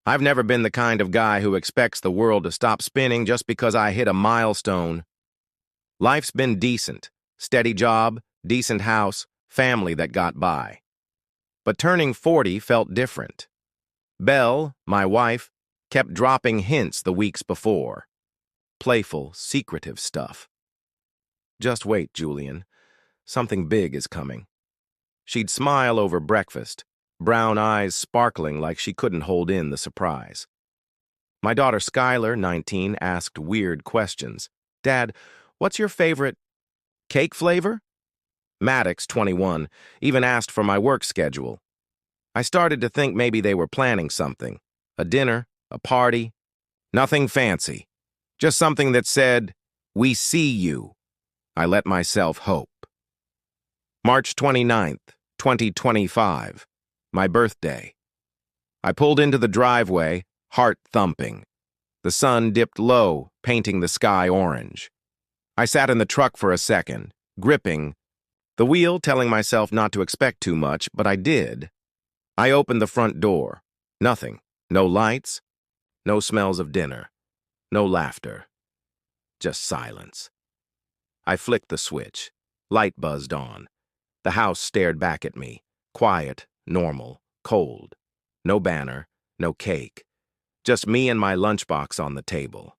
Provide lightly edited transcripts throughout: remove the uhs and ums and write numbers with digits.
I've never been the kind of guy who expects the world to stop spinning just because I hit a milestone. Life's been decent. Steady job, decent house, family that got by. But turning 40 felt different. Belle, my wife, kept dropping hints the weeks before. Playful, secretive stuff. Just wait, Julian. Something big is coming. She'd smile over breakfast, brown eyes sparkling like she couldn't hold in the surprise. My daughter Skylar, 19, asked weird questions. Dad, what's your favorite cake flavor? Maddox, 21, even asked for my work schedule. I started to think maybe they were planning something. A dinner, a party. Nothing fancy. Just something that said, "We see you." I let myself hope. March 29th, 2025. My birthday. I pulled into the driveway, heart thumping. The sun dipped low, painting the sky orange. I sat in the truck for a second, gripping the wheel, telling myself not to expect too much, but I did. I opened the front door. Nothing. No lights. No smells of dinner. No laughter. Just silence. I flicked the switch. Light buzzed on. The house stared back at me. Quiet, normal, cold. No banner, no cake. Just me and my lunchbox on the table.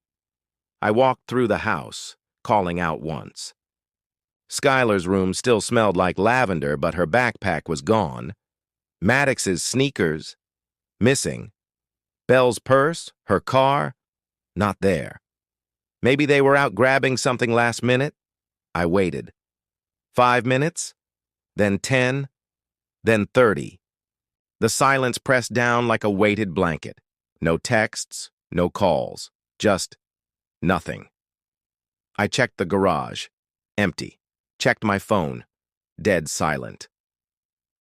I walked through the house, calling out once. Skylar's room still smelled like lavender, but her backpack was gone. Maddox's sneakers, missing. Belle's purse, her car, not there. Maybe they were out grabbing something last minute? I waited. 5 minutes? Then 10? Then 30. The silence pressed down like a weighted blanket. No texts, no calls, just nothing. I checked the garage. Empty. Checked my phone. Dead silent.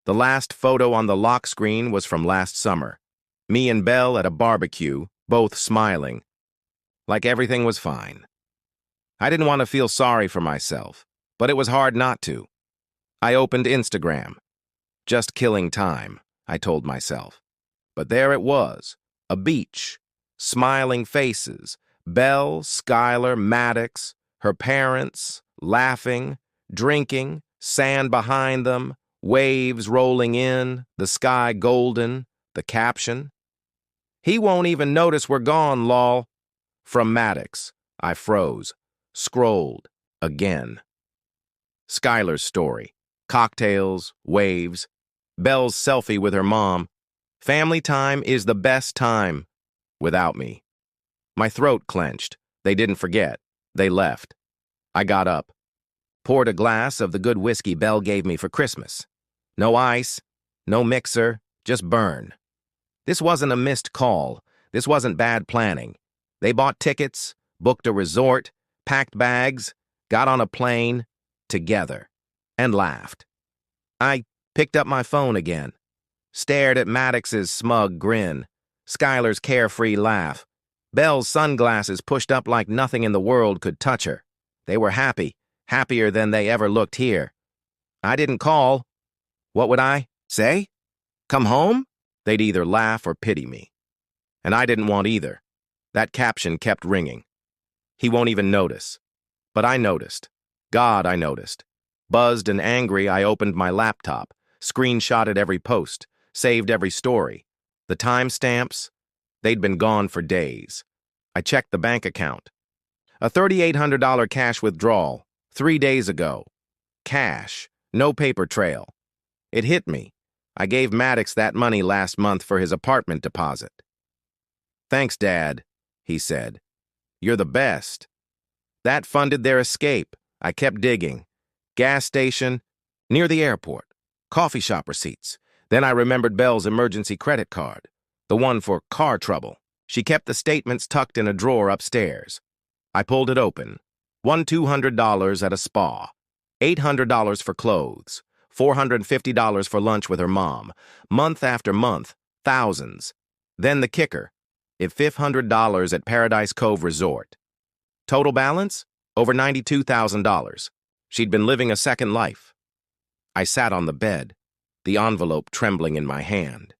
The last photo on the lock screen was from last summer. Me and Belle at a barbecue, both smiling. Like everything was fine. I didn't want to feel sorry for myself, but it was hard not to. I opened Instagram. Just killing time, I told myself. But there it was, a beach, smiling faces, Belle, Skylar, Maddox, her parents, laughing, drinking, sand behind them, waves rolling in, the sky golden, the caption. "He won't even notice we're gone, lol." From Maddox. I froze, scrolled, again. Skylar's story. Cocktails, waves, Belle's selfie with her mom. Family time is the best time. Without me. My throat clenched. They didn't forget. They left. I got up. Poured a glass of the good whiskey Belle gave me for Christmas. No ice, no mixer, just burn. This wasn't a missed call. This wasn't bad planning. They bought tickets, booked a resort, packed bags, got on a plane, together, and laughed. I picked up my phone again, stared at Maddox's smug grin, Skylar's carefree laugh, Belle's sunglasses pushed up like nothing in the world could touch her. They were happy, happier than they ever looked here. I didn't call. What would I say? Come home? They'd either laugh or pity me. And I didn't want either. That caption kept ringing. He won't even notice. But I noticed. God, I noticed. Buzzed and angry, I opened my laptop, screenshotted every post, saved every story. The timestamps, they'd been gone for days. I checked the bank account. A $3,800 cash withdrawal, 3 days ago. Cash, no paper trail. It hit me. I gave Maddox that money last month for his apartment deposit. "Thanks, Dad," he said. "You're the best." That funded their escape. I kept digging. Gas station, near the airport. Coffee shop receipts. Then I remembered Belle's emergency credit card, the one for car trouble. She kept the statements tucked in a drawer upstairs. I pulled it open. $200 at a spa. $800 for clothes. $450 for lunch with her mom. Month after month, thousands. Then the kicker. $500 at Paradise Cove Resort. Total balance? Over $92,000. She'd been living a second life. I sat on the bed, the envelope trembling in my hand.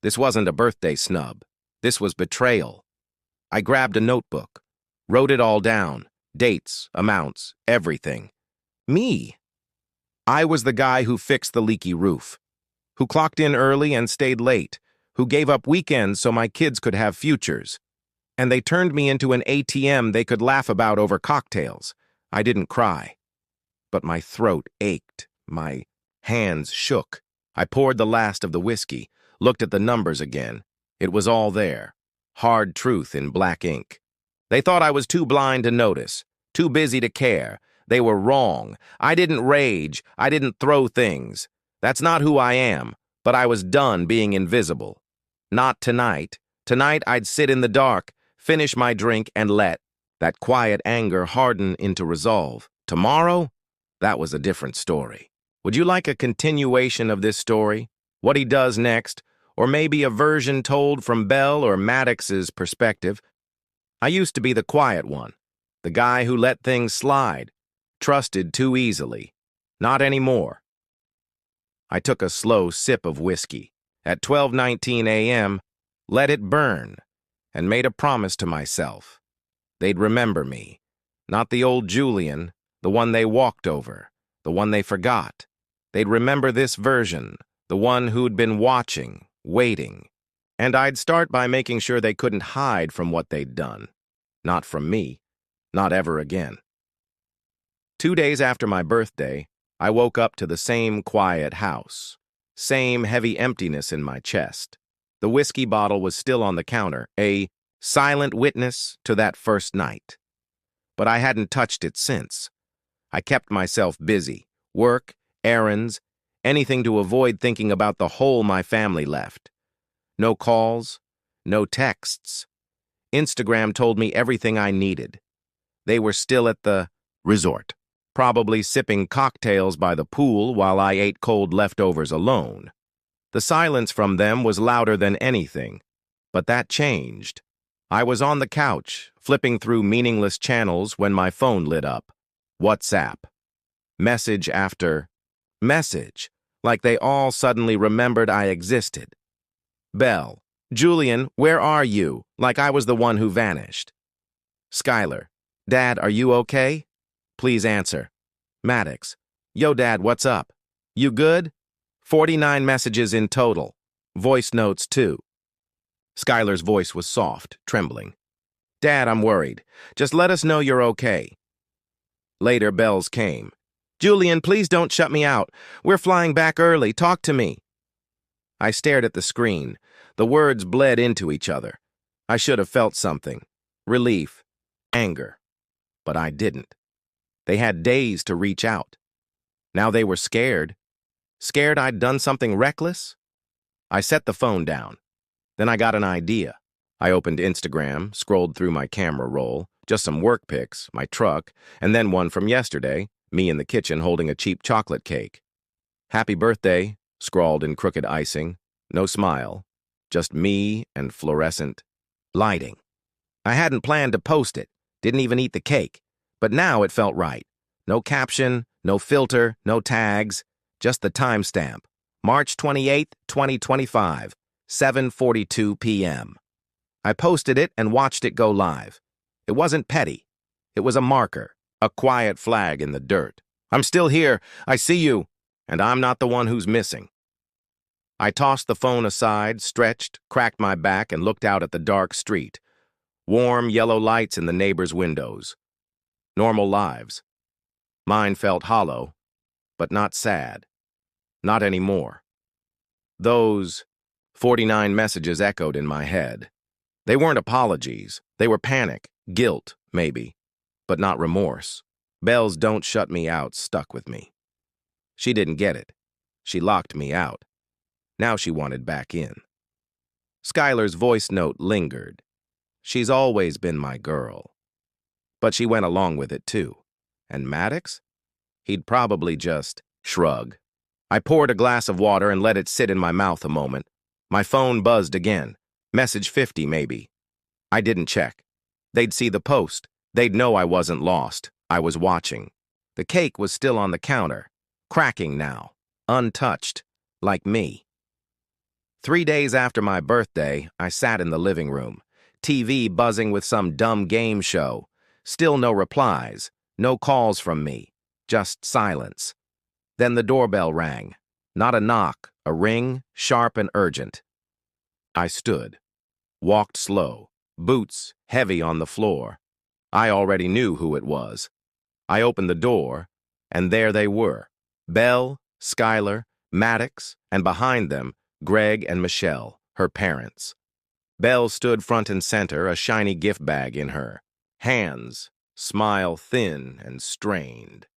This wasn't a birthday snub. This was betrayal. I grabbed a notebook, wrote it all down, dates, amounts, everything. Me. I was the guy who fixed the leaky roof, who clocked in early and stayed late, who gave up weekends so my kids could have futures. And they turned me into an ATM they could laugh about over cocktails. I didn't cry, but my throat ached, my hands shook. I poured the last of the whiskey, looked at the numbers again. It was all there, hard truth in black ink. They thought I was too blind to notice, too busy to care. They were wrong. I didn't rage. I didn't throw things. That's not who I am, but I was done being invisible. Not tonight. Tonight I'd sit in the dark, finish my drink, and let that quiet anger harden into resolve. Tomorrow, that was a different story. Would you like a continuation of this story? What he does next? Or maybe a version told from Belle or Maddox's perspective? I used to be the quiet one, the guy who let things slide, trusted too easily. Not anymore. I took a slow sip of whiskey. At 12:19 a.m., let it burn, and made a promise to myself. They'd remember me, not the old Julian, the one they walked over, the one they forgot. They'd remember this version, the one who'd been watching, waiting. And I'd start by making sure they couldn't hide from what they'd done. Not from me. Not ever again. 2 days after my birthday, I woke up to the same quiet house, same heavy emptiness in my chest. The whiskey bottle was still on the counter, a silent witness to that first night. But I hadn't touched it since. I kept myself busy, work, errands, anything to avoid thinking about the hole my family left. No calls, no texts. Instagram told me everything I needed. They were still at the resort, probably sipping cocktails by the pool while I ate cold leftovers alone. The silence from them was louder than anything, but that changed. I was on the couch, flipping through meaningless channels when my phone lit up. WhatsApp. Message after message, like they all suddenly remembered I existed. Belle. Julian, where are you? Like I was the one who vanished. Skylar. Dad, are you okay? Please answer. Maddox. Yo, Dad, what's up? You good? 49 messages in total. Voice notes, too. Skylar's voice was soft, trembling. Dad, I'm worried. Just let us know you're okay. Later, Belle's came. Julian, please don't shut me out. We're flying back early. Talk to me. I stared at the screen. The words bled into each other. I should have felt something. Relief. Anger. But I didn't. They had days to reach out. Now they were scared. Scared I'd done something reckless? I set the phone down. Then I got an idea. I opened Instagram, scrolled through my camera roll, just some work pics, my truck, and then one from yesterday, me in the kitchen holding a cheap chocolate cake. Happy birthday, scrawled in crooked icing. No smile. Just me and fluorescent lighting. I hadn't planned to post it, didn't even eat the cake, but now it felt right. No caption, no filter, no tags, just the timestamp. March 28th, 2025, 7:42 p.m. I posted it and watched it go live. It wasn't petty. It was a marker, a quiet flag in the dirt. I'm still here, I see you, and I'm not the one who's missing. I tossed the phone aside, stretched, cracked my back, and looked out at the dark street. Warm yellow lights in the neighbors' windows. Normal lives. Mine felt hollow, but not sad. Not anymore. Those 49 messages echoed in my head. They weren't apologies. They were panic, guilt, maybe, but not remorse. Belle's "don't shut me out" stuck with me. She didn't get it. She locked me out. Now she wanted back in. Skylar's voice note lingered. She's always been my girl. But she went along with it, too. And Maddox? He'd probably just shrug. I poured a glass of water and let it sit in my mouth a moment. My phone buzzed again. Message 50, maybe. I didn't check. They'd see the post. They'd know I wasn't lost. I was watching. The cake was still on the counter, cracking now, untouched, like me. 3 days after my birthday, I sat in the living room, TV buzzing with some dumb game show. Still no replies, no calls from me, just silence. Then the doorbell rang. Not a knock, a ring, sharp and urgent. I stood, walked slow, boots heavy on the floor. I already knew who it was. I opened the door, and there they were, Belle, Skylar, Maddox, and behind them, Greg and Michelle, her parents. Belle stood front and center, a shiny gift bag in her hands, smile thin and strained.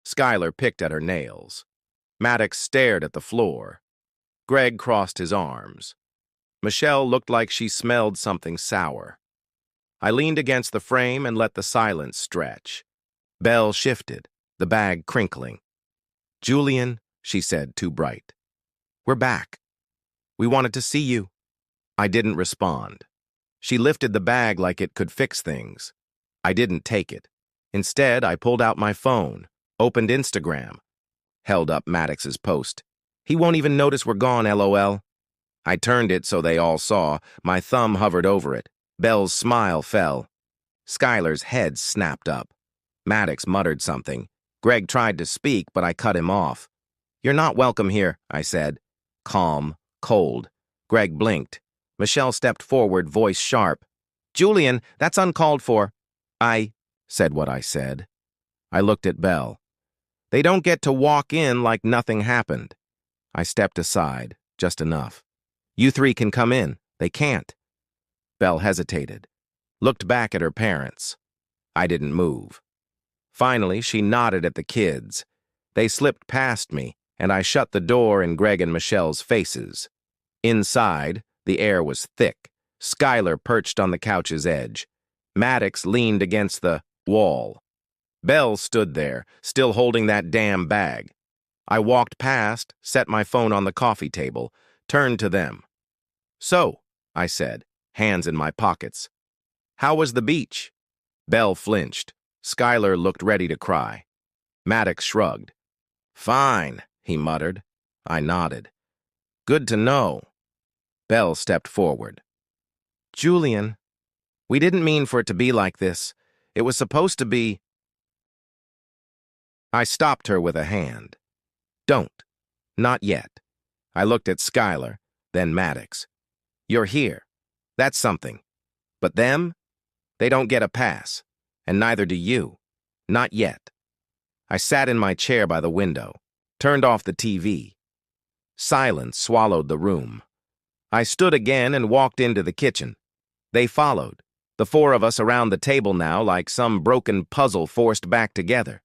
Skylar picked at her nails. Maddox stared at the floor. Greg crossed his arms. Michelle looked like she smelled something sour. I leaned against the frame and let the silence stretch. Belle shifted, the bag crinkling. "Julian," she said, too bright. "We're back. We wanted to see you." I didn't respond. She lifted the bag like it could fix things. I didn't take it. Instead, I pulled out my phone, opened Instagram, held up Maddox's post. "He won't even notice we're gone, LOL." I turned it so they all saw. My thumb hovered over it. Belle's smile fell. Skylar's head snapped up. Maddox muttered something. Greg tried to speak, but I cut him off. "You're not welcome here," I said. Calm, cold. Greg blinked. Michelle stepped forward, voice sharp. "Julian, that's uncalled for." I said what I said. I looked at Belle. "They don't get to walk in like nothing happened." I stepped aside, just enough. "You three can come in." "They can't." Belle hesitated, looked back at her parents. I didn't move. Finally, she nodded at the kids. They slipped past me, and I shut the door in Greg and Michelle's faces. Inside, the air was thick. Skylar perched on the couch's edge. Maddox leaned against the wall. Belle stood there, still holding that damn bag. I walked past, set my phone on the coffee table, turned to them. "So," I said, hands in my pockets. "How was the beach?" Belle flinched. Skylar looked ready to cry. Maddox shrugged. "Fine," he muttered. I nodded. "Good to know." Belle stepped forward. "Julian, we didn't mean for it to be like this. It was supposed to be—" I stopped her with a hand. "Don't. Not yet." I looked at Skylar, then Maddox. "You're here. That's something. But them? They don't get a pass. And neither do you. Not yet." I sat in my chair by the window, turned off the TV. Silence swallowed the room. I stood again and walked into the kitchen. They followed, the four of us around the table now like some broken puzzle forced back together.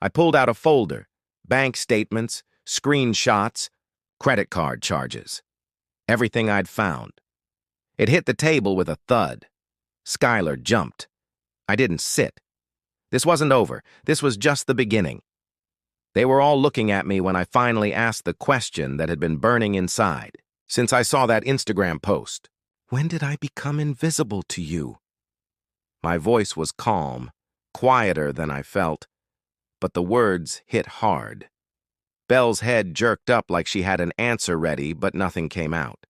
I pulled out a folder, bank statements, screenshots, credit card charges. Everything I'd found. It hit the table with a thud. Skylar jumped. I didn't sit. This wasn't over. This was just the beginning. They were all looking at me when I finally asked the question that had been burning inside since I saw that Instagram post. "When did I become invisible to you?" My voice was calm, quieter than I felt, but the words hit hard. Belle's head jerked up like she had an answer ready, but nothing came out.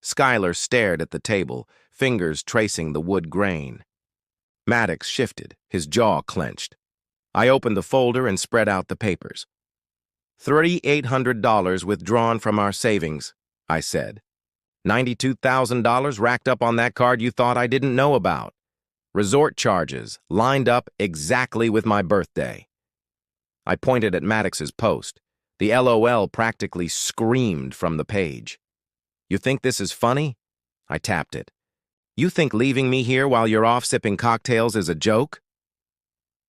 Skylar stared at the table, fingers tracing the wood grain. Maddox shifted, his jaw clenched. I opened the folder and spread out the papers. $3,800 withdrawn from our savings, I said. $92,000 racked up on that card you thought I didn't know about. Resort charges, lined up exactly with my birthday. I pointed at Maddox's post. The LOL practically screamed from the page. "You think this is funny?" I tapped it. "You think leaving me here while you're off sipping cocktails is a joke?"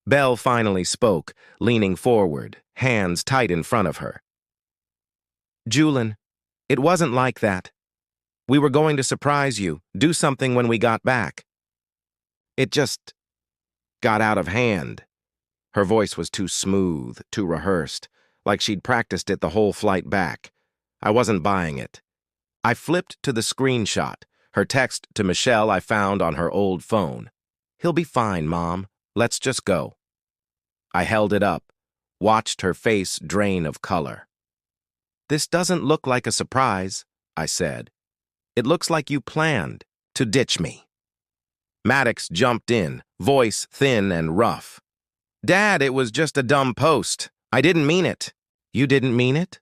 Belle finally spoke, leaning forward, hands tight in front of her. "Julian, it wasn't like that. We were going to surprise you, do something when we got back. It just got out of hand." Her voice was too smooth, too rehearsed, like she'd practiced it the whole flight back. I wasn't buying it. I flipped to the screenshot, her text to Michelle I found on her old phone. "He'll be fine, Mom. Let's just go." I held it up, watched her face drain of color. "This doesn't look like a surprise," I said. "It looks like you planned to ditch me." Maddox jumped in, voice thin and rough. "Dad, it was just a dumb post. I didn't mean it." "You didn't mean it?"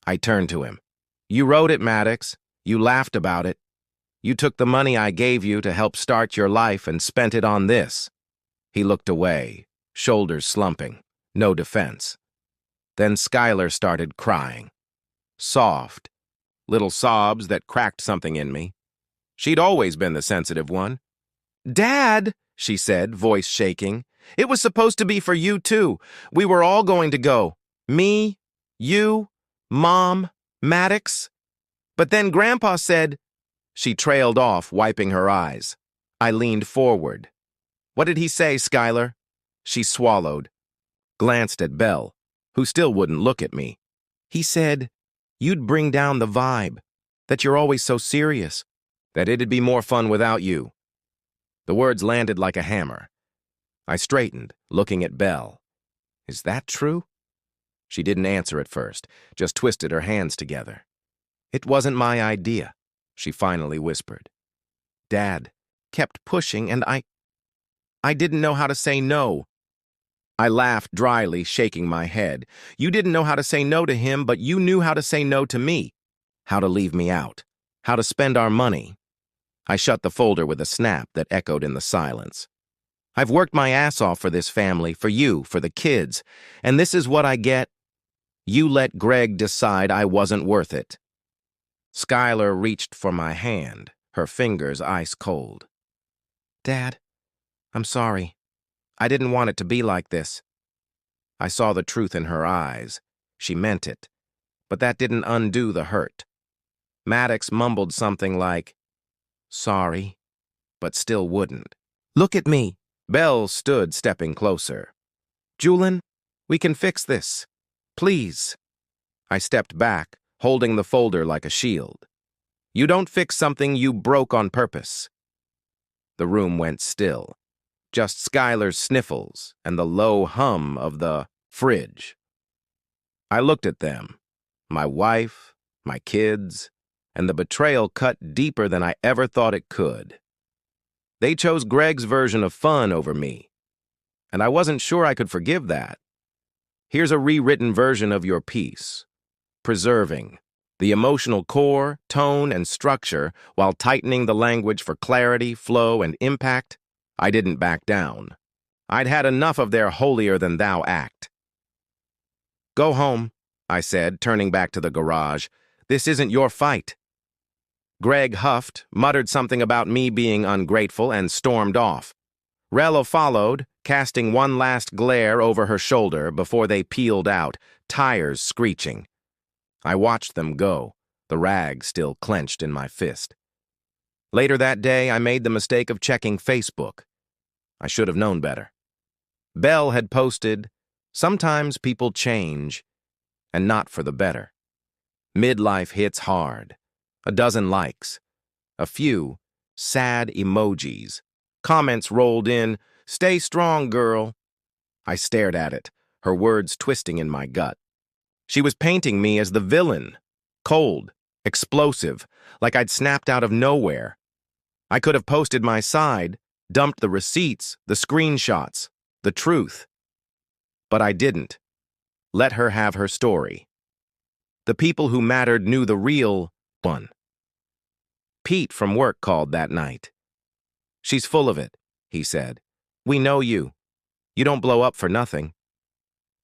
I turned to him. "You wrote it, Maddox. You laughed about it. You took the money I gave you to help start your life and spent it on this." He looked away, shoulders slumping, no defense. Then Skylar started crying. Soft, little sobs that cracked something in me. She'd always been the sensitive one. "Dad," she said, voice shaking, "it was supposed to be for you too. We were all going to go. Me, you, Mom, Maddox. But then Grandpa said—" She trailed off, wiping her eyes. I leaned forward. "What did he say, Skylar?" She swallowed, glanced at Belle, who still wouldn't look at me. "He said you'd bring down the vibe, that you're always so serious, that it'd be more fun without you." The words landed like a hammer. I straightened, looking at Belle. "Is that true?" She didn't answer at first, just twisted her hands together. "It wasn't my idea," she finally whispered. "Dad kept pushing and I didn't know how to say no." I laughed dryly, shaking my head. "You didn't know how to say no to him, but you knew how to say no to me. How to leave me out. How to spend our money." I shut the folder with a snap that echoed in the silence. "I've worked my ass off for this family, for you, for the kids, and this is what I get. You let Greg decide I wasn't worth it." Skylar reached for my hand, her fingers ice cold. "Dad, I'm sorry. I didn't want it to be like this." I saw the truth in her eyes. She meant it. But that didn't undo the hurt. Maddox mumbled something like, "Sorry," but still wouldn't. "Look at me." Belle stood, stepping closer. "Julian, we can fix this. Please." I stepped back, holding the folder like a shield. "You don't fix something you broke on purpose." The room went still. Just Skylar's sniffles and the low hum of the fridge. I looked at them, my wife, my kids, and the betrayal cut deeper than I ever thought it could. They chose Greg's version of fun over me, and I wasn't sure I could forgive that. Here's a rewritten version of your piece. Preserving the emotional core, tone, and structure while tightening the language for clarity, flow, and impact. I didn't back down. I'd had enough of their holier-than-thou act. "Go home," I said, turning back to the garage. "This isn't your fight." Greg huffed, muttered something about me being ungrateful, and stormed off. Rella followed, casting one last glare over her shoulder before they peeled out, tires screeching. I watched them go, the rag still clenched in my fist. Later that day, I made the mistake of checking Facebook. I should have known better. Belle had posted, "Sometimes people change, and not for the better." Midlife hits hard. A dozen likes. A few sad emojis. Comments rolled in, "Stay strong, girl." I stared at it, her words twisting in my gut. She was painting me as the villain. Cold, explosive, like I'd snapped out of nowhere. I could have posted my side, dumped the receipts, the screenshots, the truth. But I didn't. Let her have her story. The people who mattered knew the real one. Pete from work called that night. "She's full of it," he said. "We know you. You don't blow up for nothing."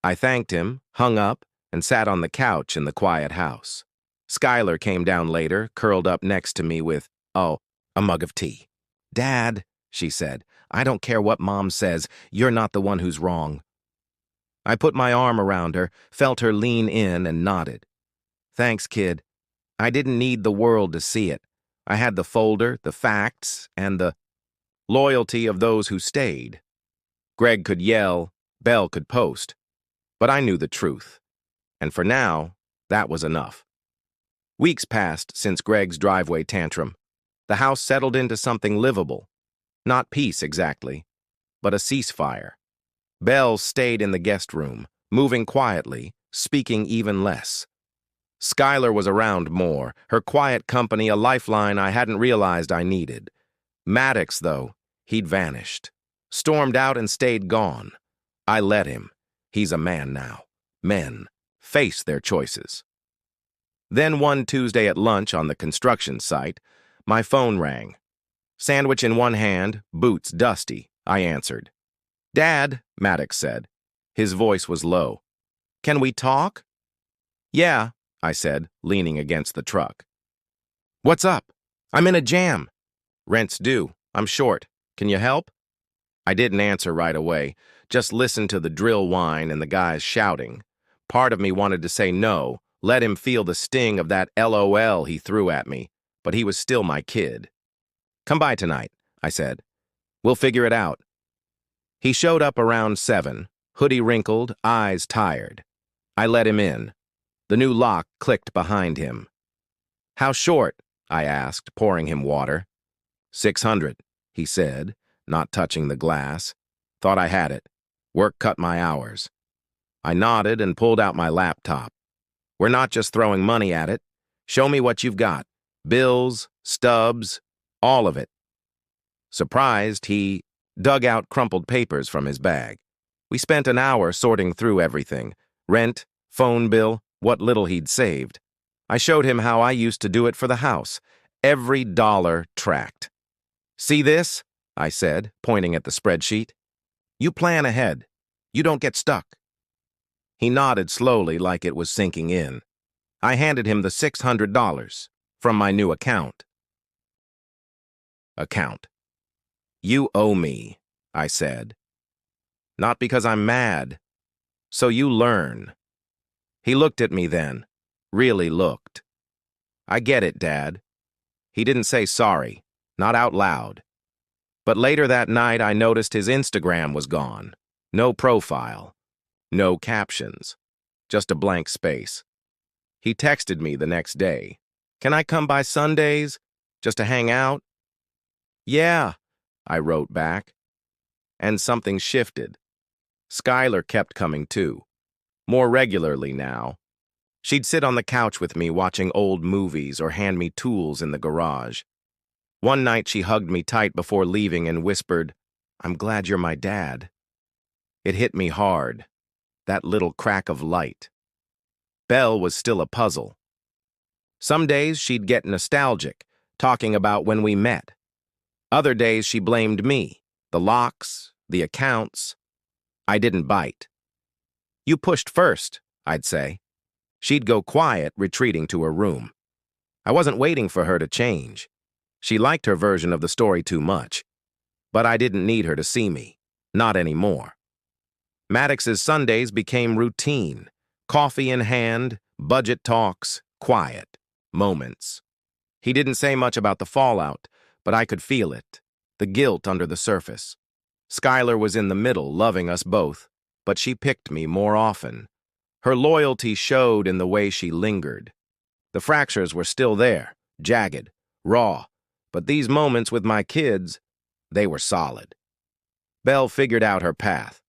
I thanked him, hung up, and sat on the couch in the quiet house. Skylar came down later, curled up next to me with, a mug of tea. "Dad," she said, "I don't care what Mom says, you're not the one who's wrong." I put my arm around her, felt her lean in, and nodded. "Thanks, kid. I didn't need the world to see it. I had the folder, the facts, and the loyalty of those who stayed." Greg could yell, Belle could post, but I knew the truth. And for now, that was enough. Weeks passed since Greg's driveway tantrum. The house settled into something livable. Not peace exactly, but a ceasefire. Belle stayed in the guest room, moving quietly, speaking even less. Skylar was around more, her quiet company a lifeline I hadn't realized I needed. Maddox, though, he'd vanished. Stormed out and stayed gone. I let him. He's a man now. Men face their choices. Then one Tuesday at lunch on the construction site, my phone rang. Sandwich in one hand, boots dusty, I answered. "Dad," Maddox said. His voice was low. "Can we talk?" "Yeah," I said, leaning against the truck. "What's up?" "I'm in a jam." "Rent's due. I'm short. Can you help?" I didn't answer right away, just listened to the drill whine and the guys shouting. Part of me wanted to say no, let him feel the sting of that LOL he threw at me, but he was still my kid. "Come by tonight," I said. "We'll figure it out." He showed up around 7, hoodie wrinkled, eyes tired. I let him in. The new lock clicked behind him. "How short?" I asked, pouring him water. 600, he said, not touching the glass. Thought I had it. Work cut my hours. I nodded and pulled out my laptop. "We're not just throwing money at it. Show me what you've got. Bills, stubs, all of it." Surprised, he dug out crumpled papers from his bag. We spent an hour sorting through everything. Rent, phone bill, what little he'd saved. I showed him how I used to do it for the house. Every dollar tracked. "See this?" I said, pointing at the spreadsheet. "You plan ahead. You don't get stuck." He nodded slowly like it was sinking in. I handed him the $600 from my new account. "You owe me," I said. "Not because I'm mad. So you learn." He looked at me then, really looked. "I get it, Dad." He didn't say sorry, not out loud. But later that night, I noticed his Instagram was gone. No profile. No captions. Just a blank space. He texted me the next day. "Can I come by Sundays? Just to hang out?" "Yeah," I wrote back. And something shifted. Skylar kept coming too. More regularly now. She'd sit on the couch with me watching old movies or hand me tools in the garage. One night she hugged me tight before leaving and whispered, "I'm glad you're my dad." It hit me hard. That little crack of light. Belle was still a puzzle. Some days she'd get nostalgic, talking about when we met. Other days she blamed me, the locks, the accounts. I didn't bite. "You pushed first," I'd say. She'd go quiet, retreating to her room. I wasn't waiting for her to change. She liked her version of the story too much. But I didn't need her to see me. Not anymore. Maddox's Sundays became routine. Coffee in hand, budget talks, quiet, moments. He didn't say much about the fallout, but I could feel it, the guilt under the surface. Skylar was in the middle, loving us both, but she picked me more often. Her loyalty showed in the way she lingered. The fractures were still there, jagged, raw, but these moments with my kids, they were solid. Belle figured out her path,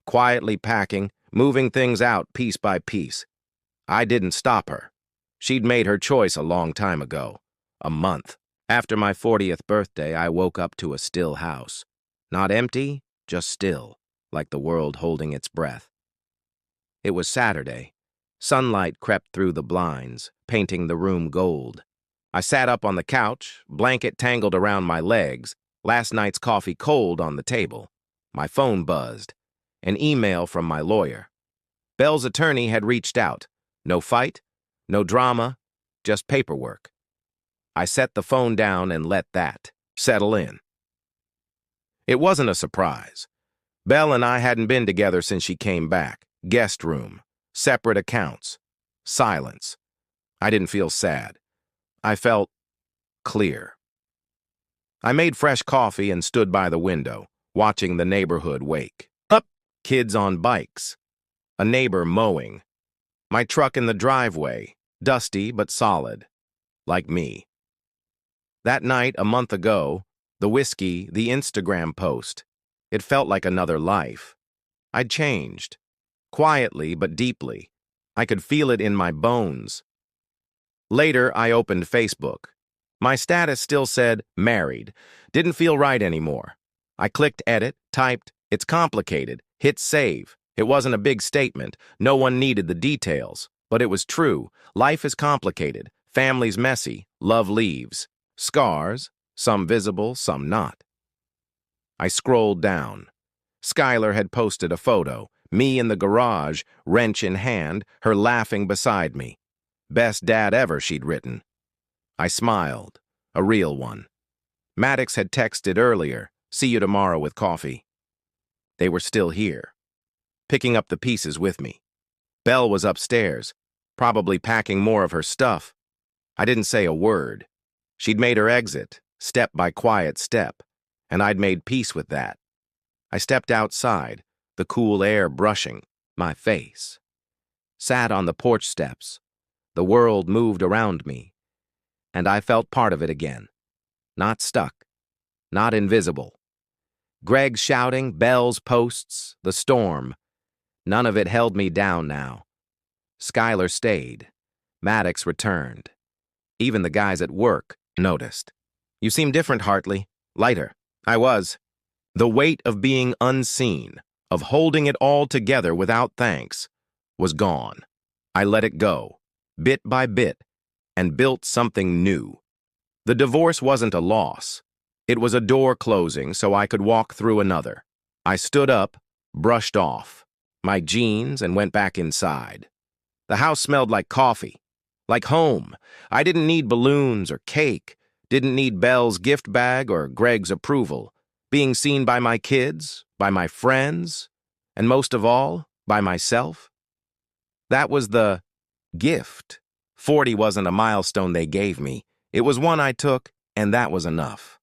quietly packing, moving things out piece by piece. I didn't stop her. She'd made her choice a long time ago, a month. After my 40th birthday, I woke up to a still house. Not empty, just still, like the world holding its breath. It was Saturday. Sunlight crept through the blinds, painting the room gold. I sat up on the couch, blanket tangled around my legs, last night's coffee cold on the table. My phone buzzed. An email from my lawyer. Belle's attorney had reached out. No fight, no drama, just paperwork. I set the phone down and let that settle in. It wasn't a surprise. Belle and I hadn't been together since she came back. Guest room, separate accounts, silence. I didn't feel sad. I felt clear. I made fresh coffee and stood by the window, watching the neighborhood wake. Up, kids on bikes. A neighbor mowing. My truck in the driveway, dusty but solid, like me. That night, a month ago, the whiskey, the Instagram post, it felt like another life. I'd changed. Quietly but deeply. I could feel it in my bones. Later, I opened Facebook. My status still said married. Didn't feel right anymore. I clicked edit, typed, "It's complicated," hit save. It wasn't a big statement. No one needed the details. But it was true. Life is complicated. Family's messy. Love leaves. Scars, some visible, some not. I scrolled down. Skylar had posted a photo. Me in the garage, wrench in hand, her laughing beside me. Best dad ever, she'd written. I smiled. A real one. Maddox had texted earlier, "See you tomorrow with coffee." They were still here, picking up the pieces with me. Belle was upstairs, probably packing more of her stuff. I didn't say a word. She'd made her exit, step by quiet step, and I'd made peace with that. I stepped outside, the cool air brushing my face. Sat on the porch steps. The world moved around me, and I felt part of it again. Not stuck, not invisible. Greg shouting, Belle's posts, the storm. None of it held me down now. Skylar stayed. Maddox returned. Even the guys at work noticed. "You seem different, Hartley. Lighter." I was. The weight of being unseen, of holding it all together without thanks, was gone. I let it go, bit by bit, and built something new. The divorce wasn't a loss. It was a door closing so I could walk through another. I stood up, brushed off my jeans, and went back inside. The house smelled like coffee, like home. I didn't need balloons or cake, didn't need Belle's gift bag or Greg's approval. Being seen by my kids, by my friends, and most of all, by myself. That was the gift. 40 wasn't a milestone they gave me. It was one I took, and that was enough.